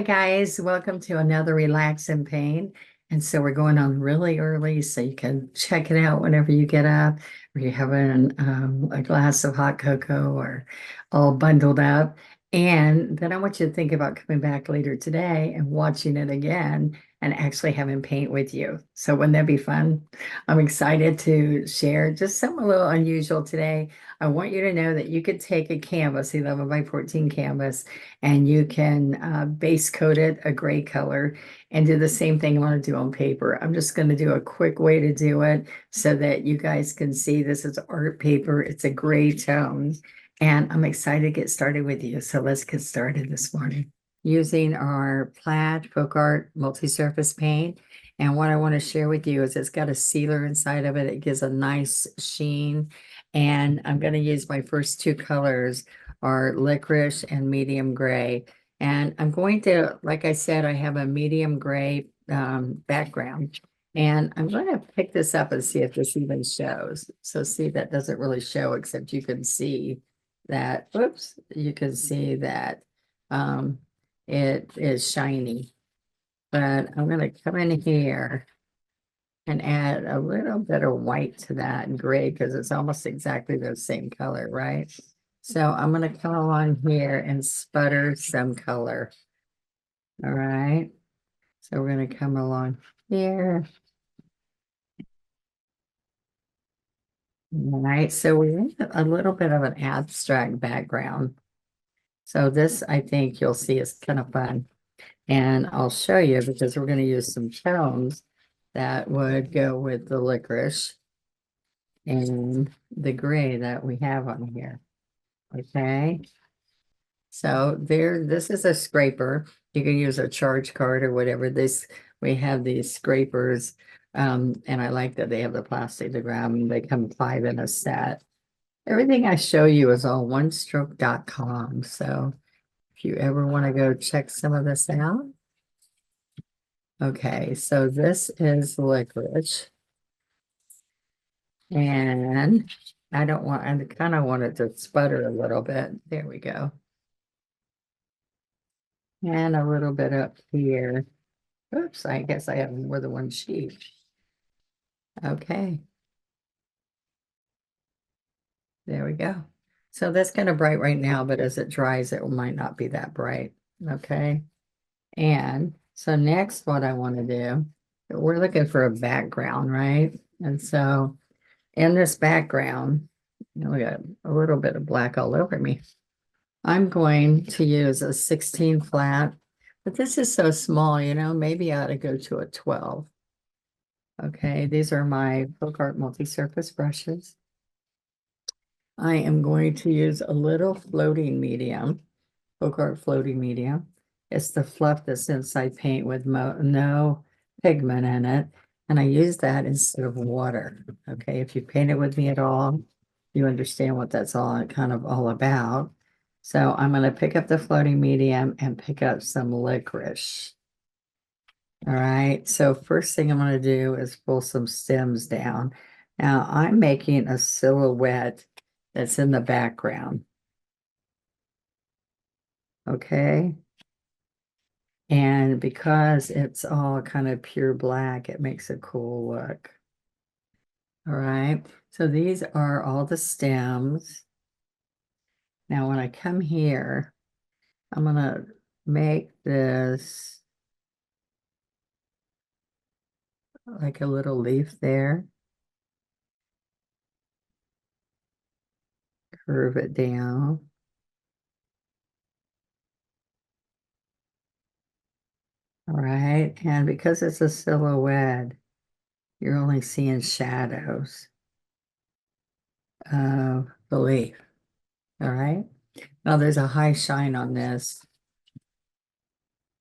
Hi guys, welcome to another Relax and Paint. And so we're going on really early, so you can check it out whenever you get up, or you're having a glass of hot cocoa or all bundled up. And then I want you to think about coming back later today and watching it again and actually having paint with you. So wouldn't that be fun? I'm excited to share just something a little unusual today. I want you to know that you could take a canvas, 11 by 14 canvas, and you can base coat it a gray color and do the same thing I want to do on paper. I'm just going to do a quick way to do it so that you guys can see this is art paper. It's a gray tone, and I'm excited to get started with you. So let's get started this morning using our plaid folk art multi-surface paint. And what I want to share with you is it's got a sealer inside of it. It gives a nice sheen. And I'm going to use my first two colors are licorice and medium gray. And I'm going to, like I said, I have a medium gray background. And I'm going to pick this up and see if this even shows. So see, that doesn't really show, except you can see that, oops, you can see that it is shiny. But I'm going to come in here and add a little bit of white to that gray because it's almost exactly the same color, right? So I'm going to come along here and sputter some color. All right. So we're going to come along here. All right. So we have a little bit of an abstract background. So this, I think you'll see is kind of fun. And I'll show you because we're going to use some tones that would go with the licorice and the gray that we have on here. Okay. So this is a scraper. You can use a charge card or whatever. We have these scrapers. And I like that they have the plastic to grab them. They come 5 in a set. Everything I show you is on onestroke.com. So if you ever want to go check some of this out. Okay, so this is licorice. And I kind of want it to sputter a little bit. There we go. And a little bit up here. Oops, I guess I have more than one sheet. Okay. There we go. So that's kind of bright right now, but as it dries, it might not be that bright. Okay. And so next, what I want to do, we're looking for a background, right? And so in this background, we got a little bit of black all over me. I'm going to use a 16 flat, but this is so small, maybe I ought to go to a 12. Okay, these are my folk art multi-surface brushes. I am going to use a little floating medium, folk art floating medium. It's the fluff that's inside paint with no pigment in it. And I use that instead of water. Okay, if you paint it with me at all, you understand what that's all about. So I'm going to pick up the floating medium and pick up some licorice. All right, so first thing I'm going to do is pull some stems down. Now I'm making a silhouette that's in the background. Okay. And because it's all kind of pure black, it makes a cool look. All right. So these are all the stems. Now, when I come here, I'm going to make this like a little leaf there. Curve it down. All right. And because it's a silhouette, you're only seeing shadows of the leaf. All right. Now there's a high shine on this.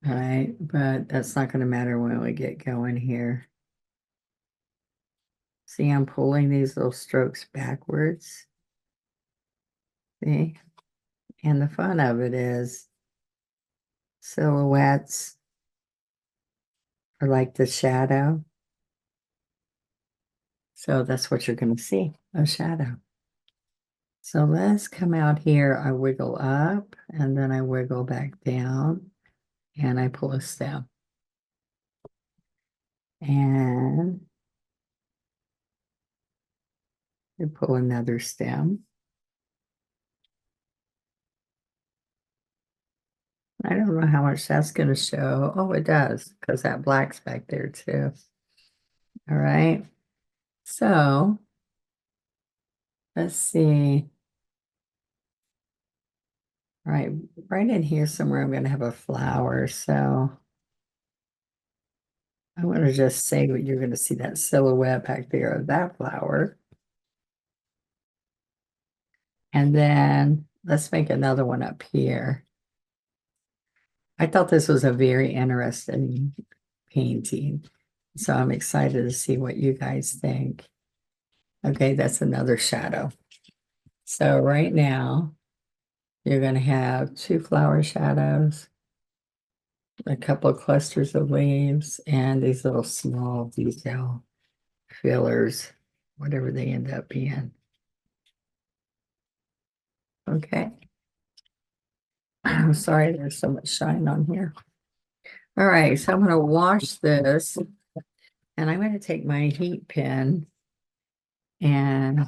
All right. But that's not going to matter when we get going here. See, I'm pulling these little strokes backwards. See? And the fun of it is silhouettes are like the shadow. So that's what you're going to see, a shadow. So let's come out here. I wiggle up and then I wiggle back down. and I pull a stem. And I pull another stem. I don't know how much that's going to show. Oh, it does, because that black's back there too. All right. So let's see. All right, right in here somewhere, I'm going to have a flower. So I want to just say what you're going to see that silhouette back there of that flower. And then let's make another one up here. I thought this was a very interesting painting. So I'm excited to see what you guys think. Okay, that's another shadow. So right now, you're going to have two flower shadows, a couple of clusters of leaves, and these little small detail fillers, whatever they end up being. Okay. I'm sorry there's so much shine on here. All right, so I'm going to wash this, and I'm going to take my heat pen and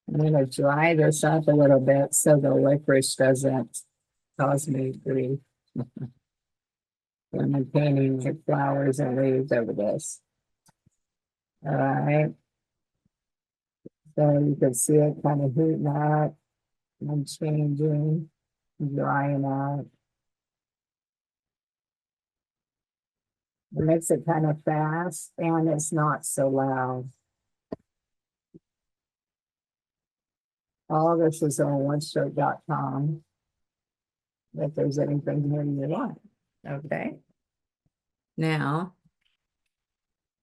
I'm going to dry this up a little bit so the licorice doesn't cause me grief when I'm painting the flowers and leaves over this. All right, so you can see it kind of heating up and changing, drying out. It makes it kind of fast and it's not so loud. All this is on onestroke.com. If there's anything here you want. Okay. Now,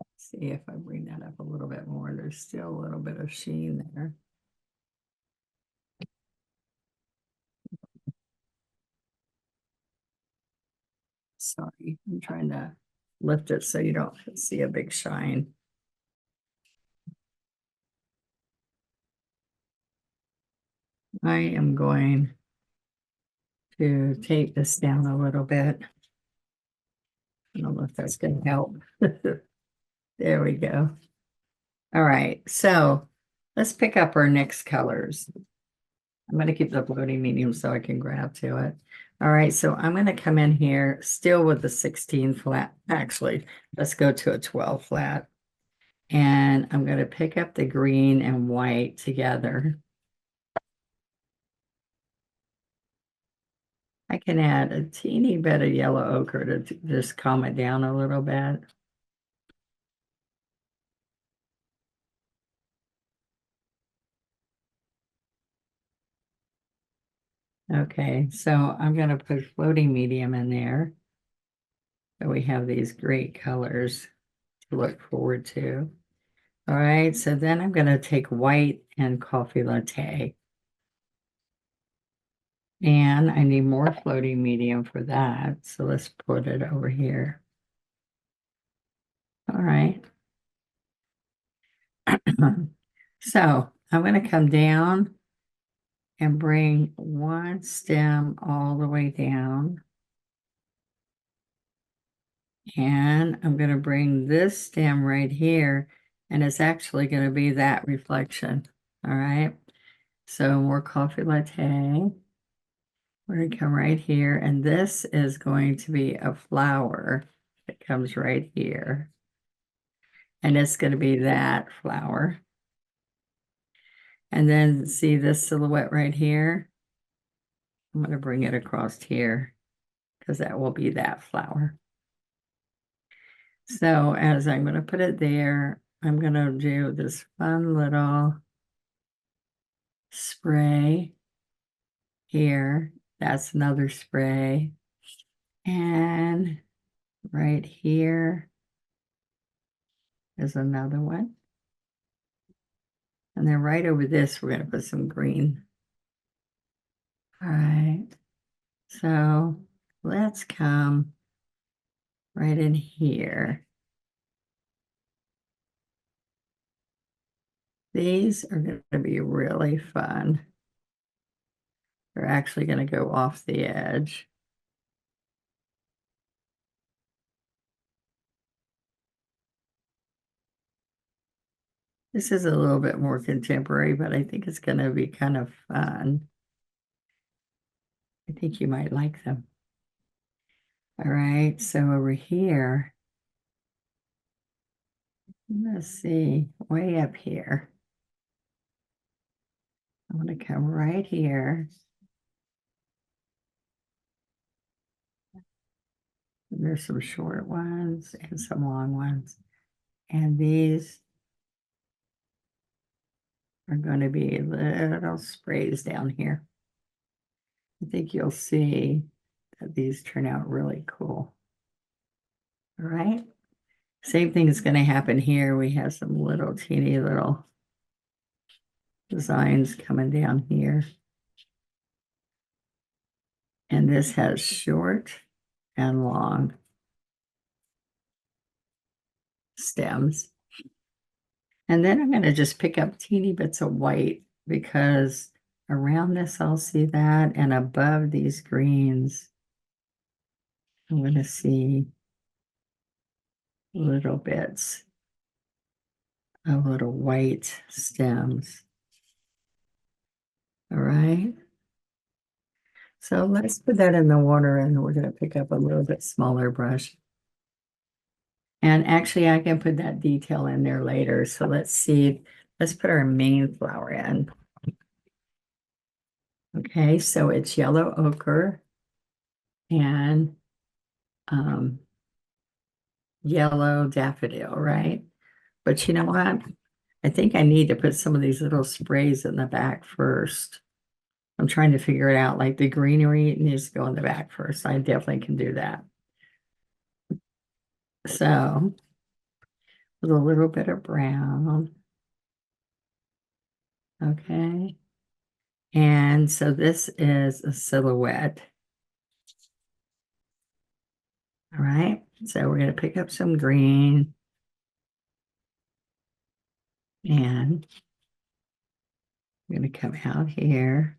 let's see if I bring that up a little bit more. There's still a little bit of sheen there. Sorry, I'm trying to lift it so you don't see a big shine. I am going to take this down a little bit. I don't know if that's going to help. There we go. All right, so let's pick up our next colors. I'm going to keep the floating medium so I can grab to it. All right, so I'm going to come in here still with the 16 flat. Actually, let's go to a 12 flat. And I'm going to pick up the green and white together. I can add a teeny bit of yellow ochre to just calm it down a little bit. Okay, so I'm going to put floating medium in there. So we have these great colors to look forward to. All right, so then I'm going to take white and coffee latte. And I need more floating medium for that. So let's put it over here. All right. So I'm going to come down and bring one stem all the way down. And I'm going to bring this stem right here, and it's actually going to be that reflection. All right. So more coffee latte. We're going to come right here, and this is going to be a flower that comes right here. And it's going to be that flower. And then see this silhouette right here? I'm going to bring it across here because that will be that flower. So as I'm going to put it there, I'm going to do this fun little spray here. That's another spray. And right here is another one. And then right over this, we're going to put some green. All right. So let's come right in here. These are going to be really fun. They're actually going to go off the edge. This is a little bit more contemporary, but I think it's going to be kind of fun. I think you might like them. All right, so over here, let's see, way up here. I want to come right here. There's some short ones and some long ones. And these are going to be little sprays down here. I think you'll see that these turn out really cool. All right. Same thing is going to happen here. We have some little teeny little designs coming down here. And this has short and long stems. And then I'm going to just pick up teeny bits of white because around this I'll see that, and above these greens I'm going to see little bits of little white stems. All right. So let's put that in the water, and we're going to pick up a little bit smaller brush. And actually I can put that detail in there later. So let's see, let's put our main flower in. Okay, so it's yellow ochre and yellow daffodil, right? But you know what? I think I need to put some of these little sprays in the back first. I'm trying to figure it out. Like the greenery needs to go in the back first. I definitely can do that. So with a little bit of brown. Okay. And so this is a silhouette. All right. So we're going to pick up some green. And I'm going to come out here.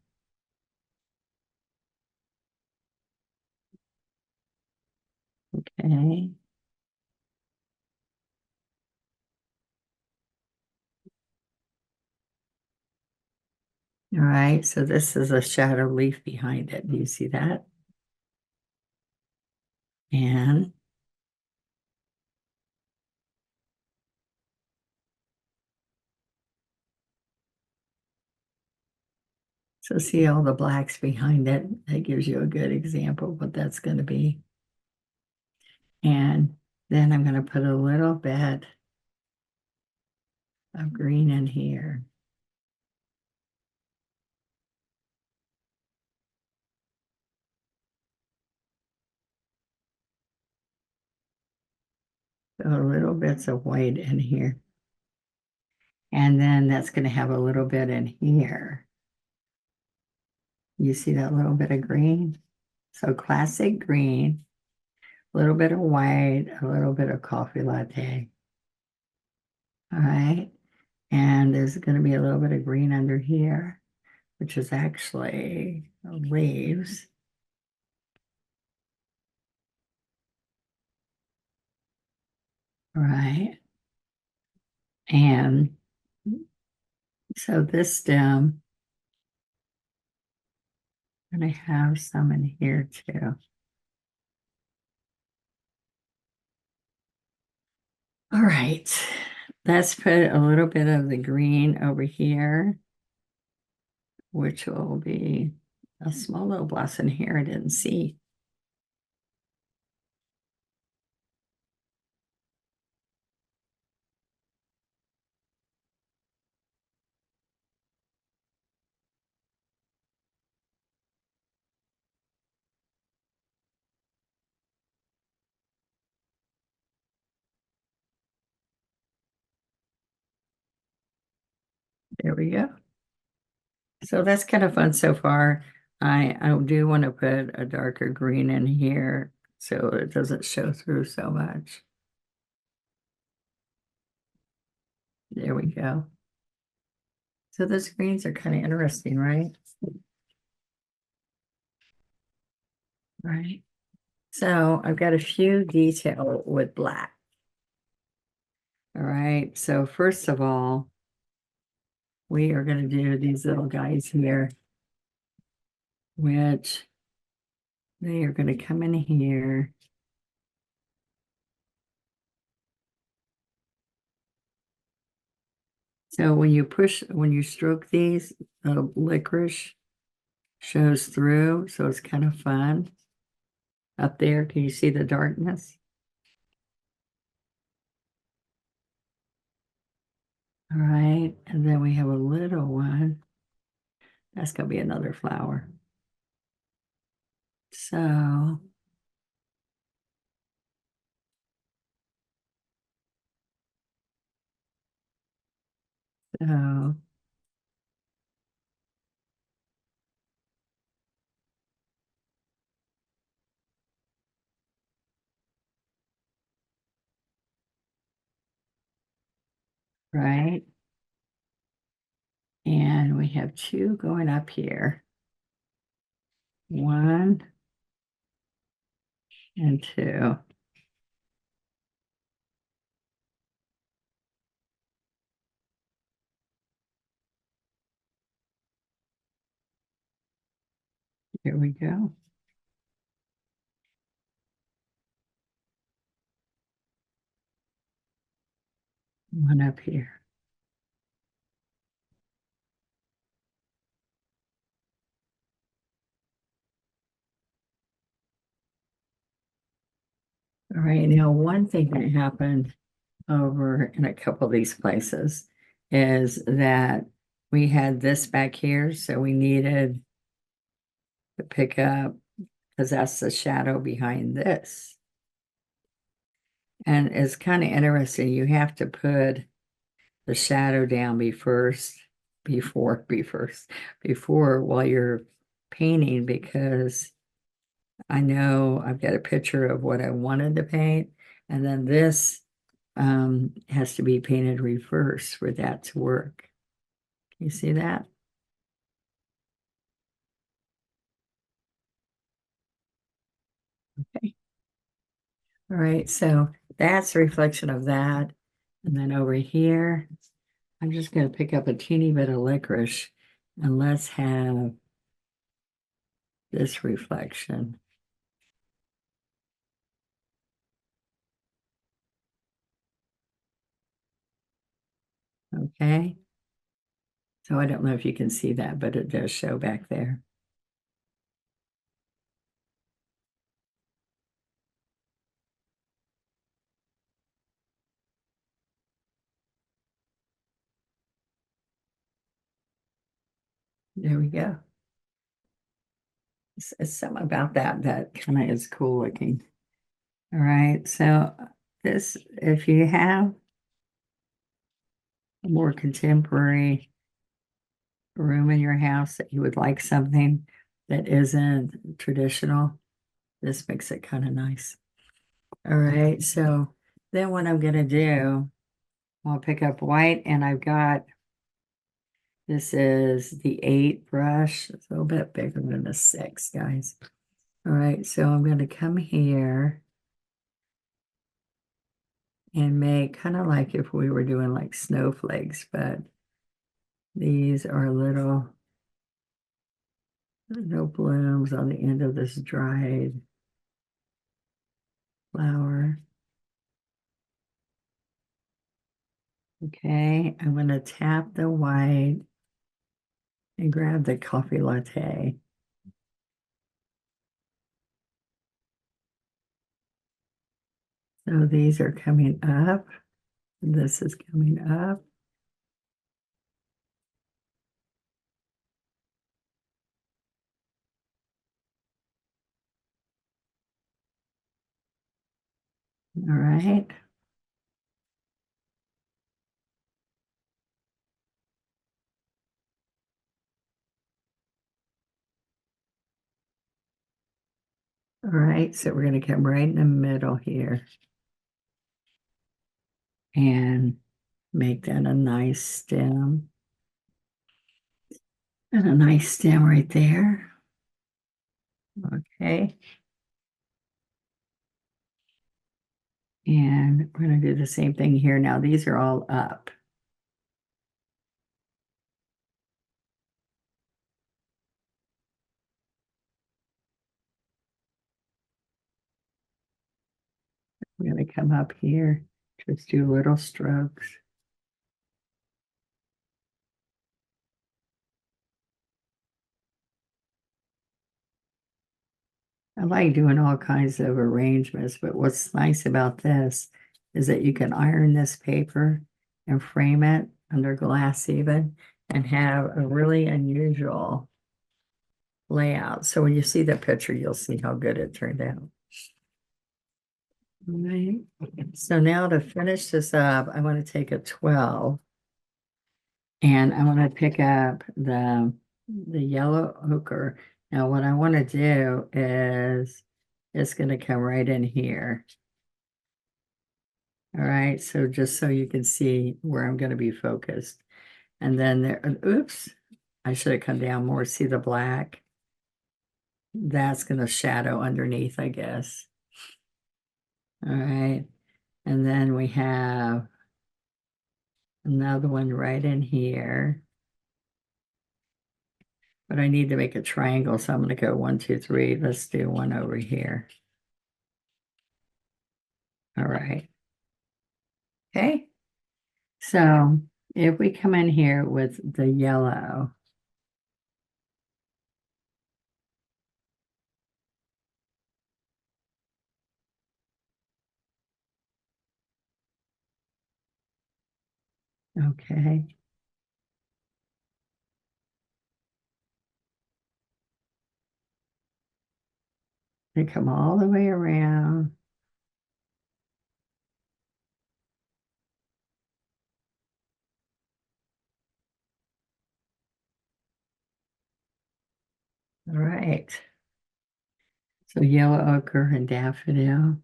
Okay. All right, so this is a shadow leaf behind it. Do you see that? And so see all the blacks behind it. That gives you a good example of what that's going to be. And then I'm going to put a little bit of green in here. So little bits of white in here. And then that's going to have a little bit in here. You see that little bit of green? So classic green, a little bit of white, a little bit of coffee latte. All right. And there's going to be a little bit of green under here, which is actually leaves. All right. And so this stem, I'm going to have some in here too. All right. Let's put a little bit of the green over here, which will be a small little blossom here I didn't see. There we go. So that's kind of fun so far. I do want to put a darker green in here so it doesn't show through so much. There we go. So those greens are kind of interesting, right? Right. So I've got a few detail with black. All right. So first of all, we are going to do these little guys here, which they are going to come in here. So when you stroke these, the licorice shows through. So it's kind of fun. Up there, can you see the darkness? All right. And then we have a little one. That's going to be another flower. So, so, right. And we have two going up here. One and two. Here we go. One up here. All right. Now, one thing that happened over in a couple of these places is that we had this back here, so we needed to pick up because that's the shadow behind this. And it's kind of interesting. You have to put the shadow down before while you're painting, because I know I've got a picture of what I wanted to paint, and then this has to be painted reverse for that to work. Can you see that? Okay. All right, so that's a reflection of that. And then over here, I'm just going to pick up a teeny bit of licorice and let's have this reflection. Okay. So I don't know if you can see that, but it does show back there. There we go. It's something about that that kind of is cool looking. All right. So this, if you have a more contemporary room in your house that you would like something that isn't traditional, this makes it kind of nice. All right. So then what I'm going to do, I'll pick up white, and I've got, this is the 8 brush. It's a little bit bigger than the 6, guys. All right, so I'm going to come here and make kind of like if we were doing like snowflakes, but these are little blooms on the end of this dried flower. Okay, I'm going to tap the white and grab the coffee latte. So these are coming up. This is coming up. All right. All right, so we're going to come right in the middle here and make that a nice stem. And a nice stem right there. Okay. And we're going to do the same thing here. Now, these are all up. I'm going to come up here, just do little strokes. I like doing all kinds of arrangements, but what's nice about this is that you can iron this paper and frame it under glass even and have a really unusual layout. So when you see the picture, you'll see how good it turned out. All right. So now to finish this up, I want to take a 12 and I want to pick up the yellow ochre. Now what I want to do is it's going to come right in here. All right, so just so you can see where I'm going to be focused. And then there, oops, I should have come down more. See the black? That's going to shadow underneath, I guess. All right, and then we have another one right in here. But I need to make a triangle, so I'm going to go 1, 2, 3. Let's do one over here. All right. Okay. So if we come in here with the yellow, okay. They come all the way around. All right. So yellow ochre and daffodil.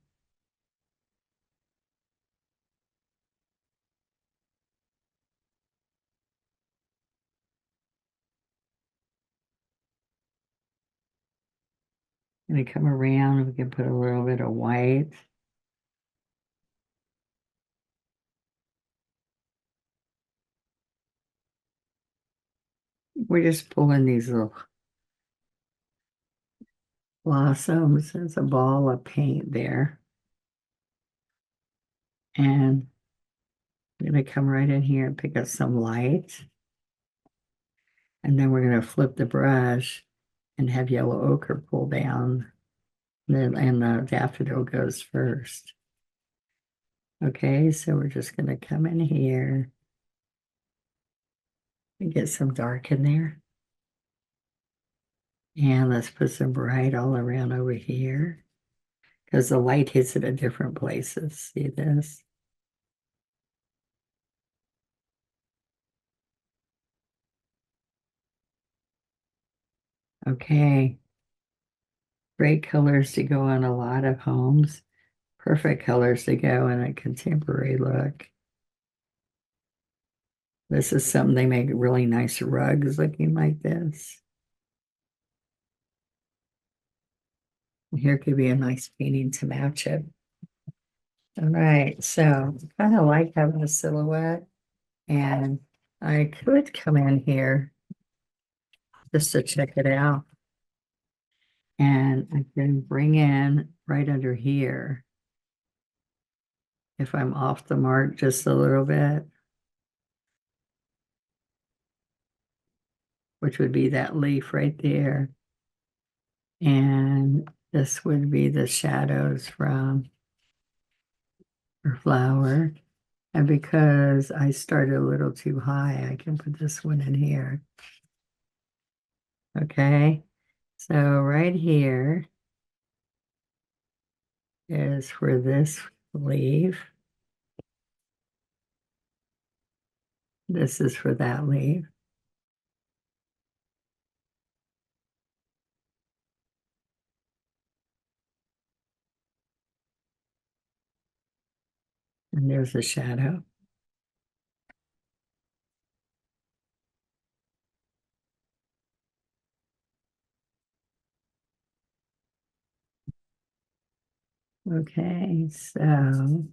Gonna come around, we can put a little bit of white. We're just pulling these little blossoms. There's a ball of paint there. And I'm gonna come right in here and pick up some light. And then we're gonna flip the brush and have yellow ochre pull down. And the daffodil goes first. Okay, so we're just gonna come in here and get some dark in there. And let's put some bright all around over here because the light hits it at different places. See this? Okay. Great colors to go on a lot of homes. Perfect colors to go in a contemporary look. This is something they make really nice rugs looking like this. Here could be a nice painting to match it. All right, so I kind of like having a silhouette, and I could come in here just to check it out. And I can bring in right under here, if I'm off the mark just a little bit, which would be that leaf right there. And this would be the shadows from her flower. And because I started a little too high, I can put this one in here. Okay, so right here is for this leaf. This is for that leaf. And there's a shadow. Okay, so all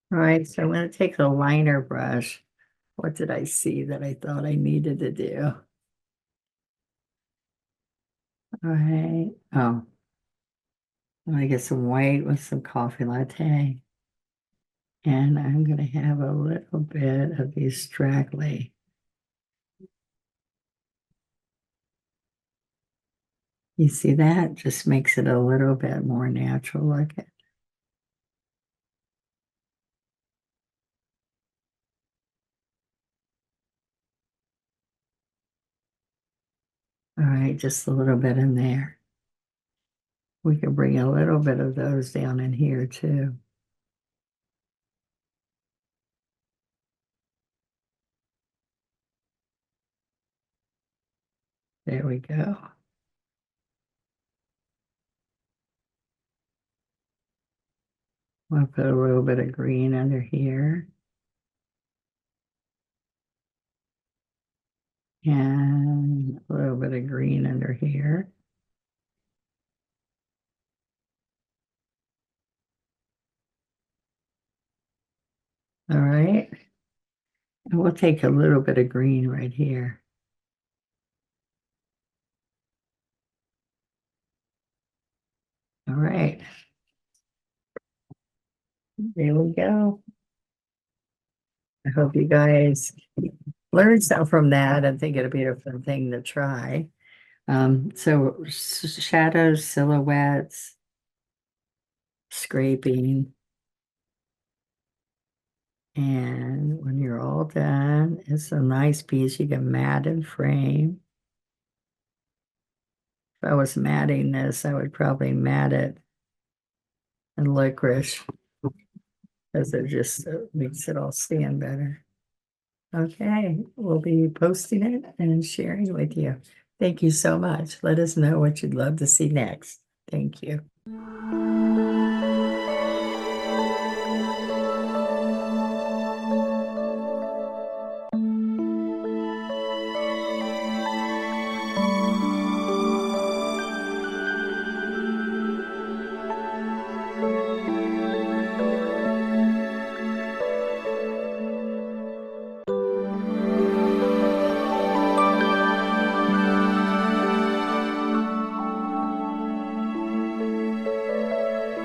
right, so I'm going to take the liner brush What did I see that I thought I needed to do? All right. Oh, I'm gonna get some white with some coffee latte. And I'm gonna have a little bit of these straggly. You see that? Just makes it a little bit more natural looking. All right, just a little bit in there. We can bring a little bit of those down in here too. There we go. I'll put a little bit of green under here. And a little bit of green under here. All right. And we'll take a little bit of green right here. All right. There we go. I hope you guys learned something from that and think it'll be a fun thing to try. So shadows, silhouettes, scraping. And when you're all done, it's a nice piece. You can mat and frame. If I was matting this, I would probably mat it in licorice because it just makes it all stand better. Okay, we'll be posting it and sharing with you. Thank you so much. Let us know what you'd love to see next. Thank you.